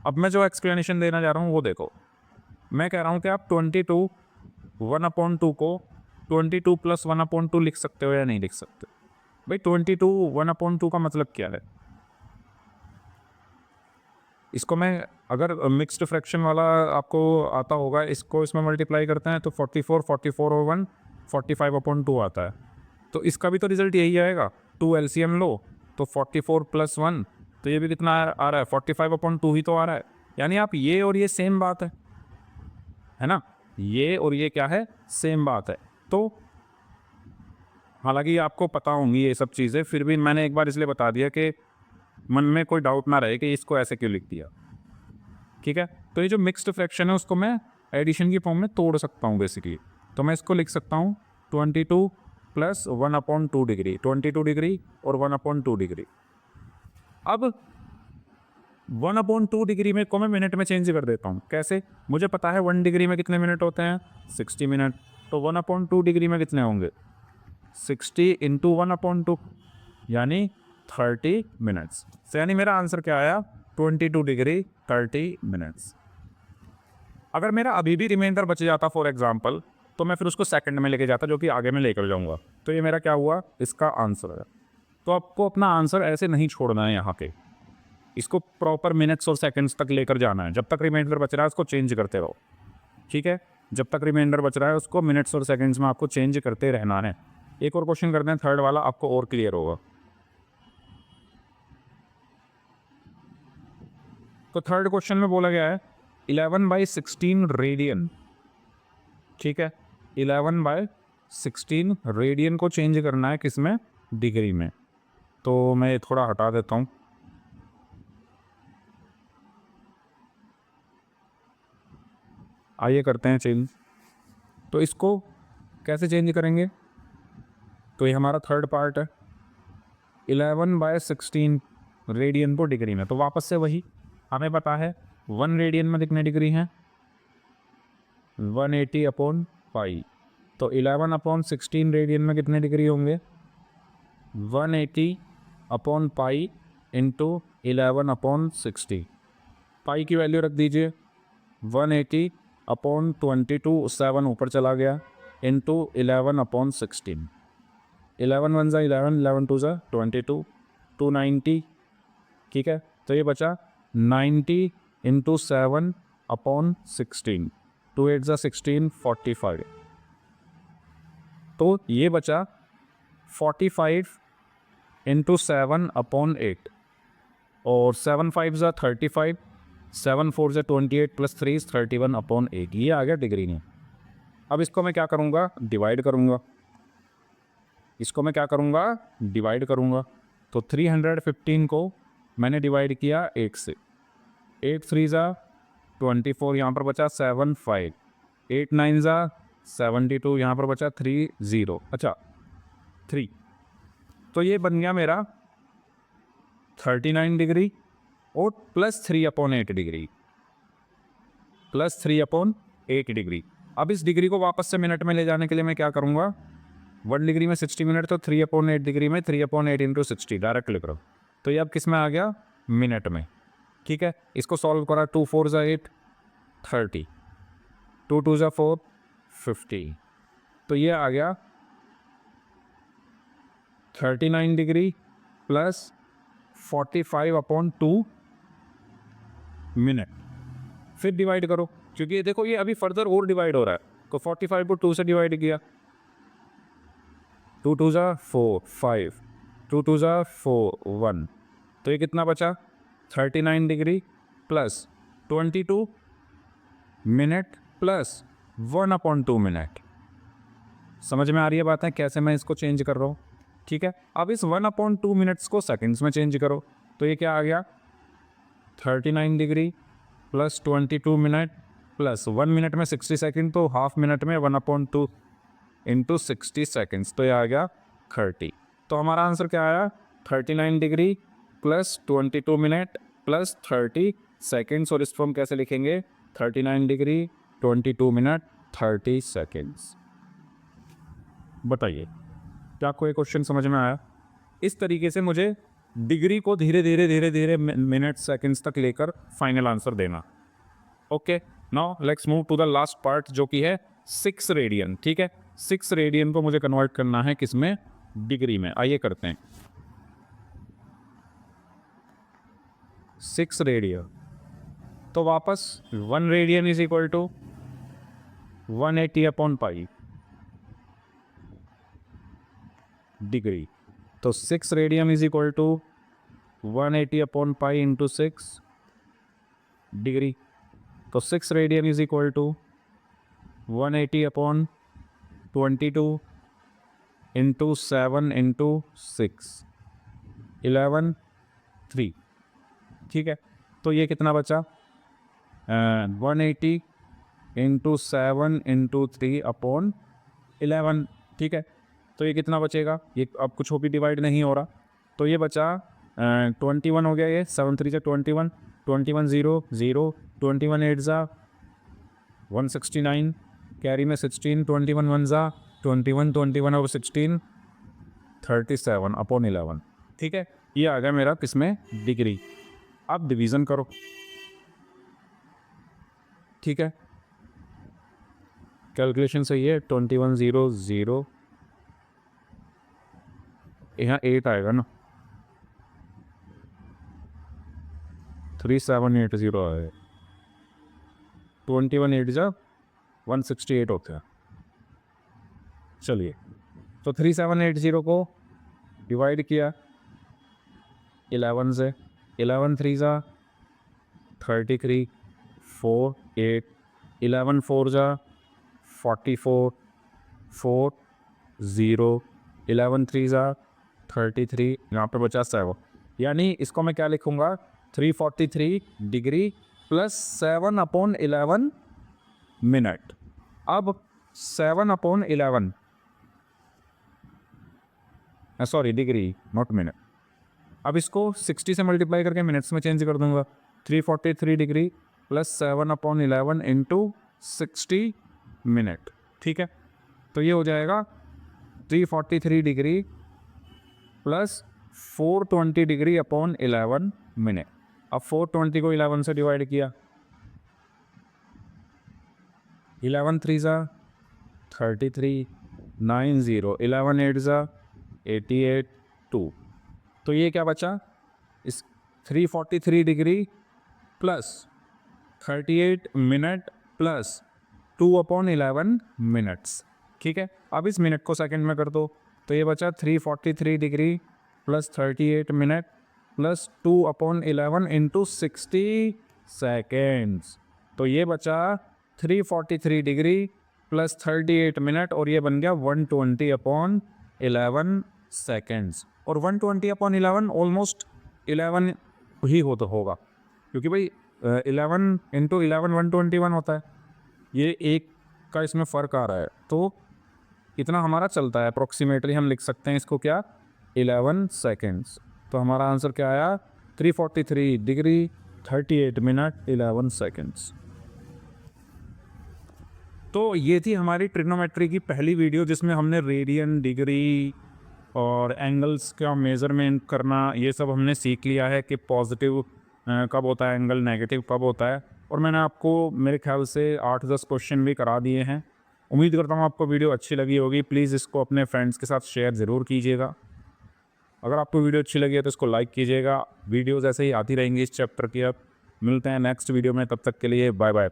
A: अब मैं जो एक्सप्लेनेशन देना जा रहा हूँ वो देखो। मैं कह रहा हूँ कि आप 22 1/2 को 22 + 1/2 लिख सकते हो या नहीं लिख सकते। भाई 22 1/2 का मतलब क्या है? इसको मैं अगर मिक्स्ड फ्रैक्शन वाला आपको आता होगा, इसको इसमें मल्टीप्लाई करते हैं तो 44 44 और 1 45/2 आता है। तो इसका भी तो रिजल्ट यही आएगा। 2 एलसीएम लो तो 44 + 1, तो ये भी कितना आ रहा है? 45/2 ही तो आ रहा है। यानी आप ये और ये सेम बात है ना? ये और ये क्या है? सेम बात है। तो हालांकि आपको पता होंगी ये सब चीज़ें, फिर भी मैंने एक बार इसलिए बता दिया कि मन में कोई डाउट ना रहे कि इसको ऐसे क्यों लिख दिया। ठीक है, तो ये जो मिक्स्ड फ्रैक्शन है उसको मैं एडिशन की फॉर्म में तोड़ सकता हूँ बेसिकली। तो मैं इसको लिख सकता हूँ 22 + 1/2 डिग्री, 22 डिग्री और 1/2 डिग्री। अब 1/2 डिग्री में को मैं मिनट में चेंज कर देता हूँ। कैसे? मुझे पता है 1 डिग्री में कितने मिनट होते हैं? 60 मिनट। तो 1/2 डिग्री में कितने होंगे? 60 × 1/2 यानी 30 मिनट्स। तो यानी मेरा आंसर क्या आया? 22 डिग्री 30 मिनट्स। अगर मेरा अभी भी रिमाइंडर बच जाता फॉर एग्जांपल, तो मैं फिर उसको सेकंड में लेके जाता, जो कि आगे में लेकर जाऊंगा। तो ये मेरा क्या हुआ? इसका आंसर है। तो आपको अपना आंसर ऐसे नहीं छोड़ना है यहाँ के, इसको प्रॉपर मिनट्स और सेकंड्स तक लेकर जाना है। जब तक रिमाइंडर बच रहा है उसको चेंज करते रहो। ठीक है, जब तक रिमाइंडर बच रहा है उसको मिनट्स और सेकंड्स में आपको चेंज करते रहना है। एक और क्वेश्चन करते हैं, थर्ड वाला, आपको और क्लियर होगा। तो थर्ड क्वेश्चन में बोला गया है 11/16 रेडियन। ठीक है, 11/16 रेडियन को चेंज करना है किसमें? डिग्री में। तो मैं ये थोड़ा हटा देता हूँ। आइए करते हैं चेंज। तो इसको कैसे चेंज करेंगे? तो ये हमारा थर्ड पार्ट है, 11/16 रेडियन को डिग्री में। तो वापस से वही, हमें पता है 1 रेडियन में कितने डिग्री हैं? 180/π। तो 11/16 रेडियन में कितने डिग्री होंगे? 180/π × 11/60। पाई की वैल्यू रख दीजिए 180/22, 7 ऊपर चला गया, इंटू 11/16। 11 1 ज़ा 11, 11 2 ज़ा 22, 290। ठीक है, तो ये बचा 90 × 7/16, 2 8 ज़ा 16, 45। तो ये बचा 45 × 7/8, और 7 5 ज़ा 35, 7 4 ज़ा 28 + 3 31/8। ये आ गया डिग्री में। अब इसको मैं क्या करूँगा? डिवाइड करूँगा। इसको मैं क्या करूँगा? डिवाइड करूँगा। तो 315 को मैंने डिवाइड किया 8 से, 8 3 ज़ा 24, यहाँ पर बचा 7 5, 8 9 ज़ा 72, यहाँ पर बचा 3 0, अच्छा 3। तो ये बन गया मेरा 39 डिग्री और +3/8 डिग्री, +3/8 डिग्री। अब इस डिग्री को वापस से मिनट में ले जाने के लिए मैं क्या करूँगा? 1 डिग्री में 60 मिनट, तो 3/8 डिग्री में 3/8 × 60 डायरेक्ट लिख रहा हूँ। तो ये अब किस में आ गया? मिनट में। ठीक है, इसको सॉल्व करा, 2 4 ज़ा 8, 30, 2 2 ज़ा 4, 50। तो ये आ गया 39 डिग्री + 45/2 मिनट। फिर डिवाइड करो, क्योंकि ये देखो ये अभी फर्दर और डिवाइड हो रहा है। तो 45 को 2 से डिवाइड किया, 2 2 ज़ा 4 5, 2 2 ज़ा 4 1। तो ये कितना बचा? 39 डिग्री + 22 मिनट + 1/2 मिनट। समझ में आ रही है बात है कैसे मैं इसको चेंज कर रहा हूँ? ठीक है, अब इस 1/2 मिनट्स को सेकंड्स में चेंज करो। तो ये क्या आ गया? 39 डिग्री + 22 मिनट + 1 मिनट में 60 सेकंड, तो हाफ मिनट में 1/2 × 60 सेकंड्स, तो ये आ गया 30। तो हमारा आंसर क्या आया? 39 degree plus 22 minute plus 30 seconds, और इसको हम कैसे लिखेंगे 39 डिग्री 22 मिनट 30 सेकेंड्स। बताइए क्या आपको ये क्वेश्चन समझ में आया? इस तरीके से मुझे डिग्री को धीरे धीरे मिनट सेकेंड्स तक लेकर फाइनल आंसर देना। Okay, now let's move to the last part जो कि है 6 रेडियन। ठीक है, 6 रेडियन को मुझे कन्वर्ट करना है किसमें, डिग्री में। आइए करते हैं 6 रेडियन। तो वापस 1 radian is equal to 180 upon pi degree. तो 6 radian is equal to 180 upon pi into 6 degree. तो 6 radian is equal to 180 upon 22 into 7 into 6 11 3। ठीक है, तो ये कितना बचा 180 इंटू 7 इंटू 3 अपॉन 11। ठीक है, तो ये कितना बचेगा, ये अब कुछ हो भी डिवाइड नहीं हो रहा, तो ये बचा 21 हो गया, ये 7 3 से 21 21 0 0 21 8 ज़ा 169 कैरी में 16 21 1 ज़ा 21 21 और 16 37 अपॉन 11। ठीक है, ये आ गया मेरा किसमें, डिग्री। अब डिवीज़न करो। ठीक है, कैलकुलेशन सही है, 21 0 0 यहाँ 8 आएगा ना, 3780 आएगा, 21 8 जा 168 होता है। चलिए, तो 3780 को डिवाइड किया 11 से, 11 3 जा 33 4 8 11 4 जा 44 4 0 11 3 जा 33, यहाँ पे बचा 7, यानी इसको मैं क्या लिखूँगा 343 डिग्री प्लस 7 अपॉन 11 मिनट। अब 7 upon 11 sorry degree not minute, अब इसको 60 से मल्टीप्लाई करके मिनट्स में चेंज कर दूंगा। 343 degree plus 7 upon 11 into 60 minute. ठीक है, तो ये हो जाएगा 343 degree plus 420 degree upon 11 minute. अब 420 को 11 से डिवाइड किया, 11 3 ज़ा 33 9 0 11 8 ज़ा 88 2। तो ये क्या बचा, इस 343 degree plus 38 minute plus 2 upon 11 minutes. ठीक है, अब इस मिनट को सेकंड में कर दो, तो ये बचा 343 degree plus 38 minute plus 2 upon 11 into 60 seconds. तो ये बचा 343 डिग्री प्लस 38 मिनट, और ये बन गया 120 अपॉन 11 सेकेंड्स। और 120 अपॉन 11 ऑलमोस्ट 11 ही होगा, क्योंकि भाई 11 इंटू 11 121 होता है, ये एक का इसमें फ़र्क आ रहा है, तो इतना हमारा चलता है। अप्रॉक्सीमेटली हम लिख सकते हैं इसको क्या, 11 सेकेंड्स। तो हमारा आंसर क्या आया 343 डिग्री 38 मिनट 11 सेकेंड्स। तो ये थी हमारी ट्रिग्नोमेट्री की पहली वीडियो, जिसमें हमने रेडियन, डिग्री और एंगल्स का मेज़रमेंट करना ये सब हमने सीख लिया है कि पॉजिटिव कब होता है एंगल, नेगेटिव कब होता है। और मैंने आपको मेरे ख्याल से 8-10 क्वेश्चन भी करा दिए हैं। उम्मीद करता हूँ आपको वीडियो अच्छी लगी होगी। प्लीज़ इसको अपने फ्रेंड्स के साथ शेयर ज़रूर कीजिएगा। अगर आपको वीडियो अच्छी लगी है तो इसको लाइक कीजिएगा। वीडियोज़ ऐसे ही आती रहेंगी इस चैप्टर की। अब मिलते हैं नेक्स्ट वीडियो में, तब तक के लिए बाय बाय।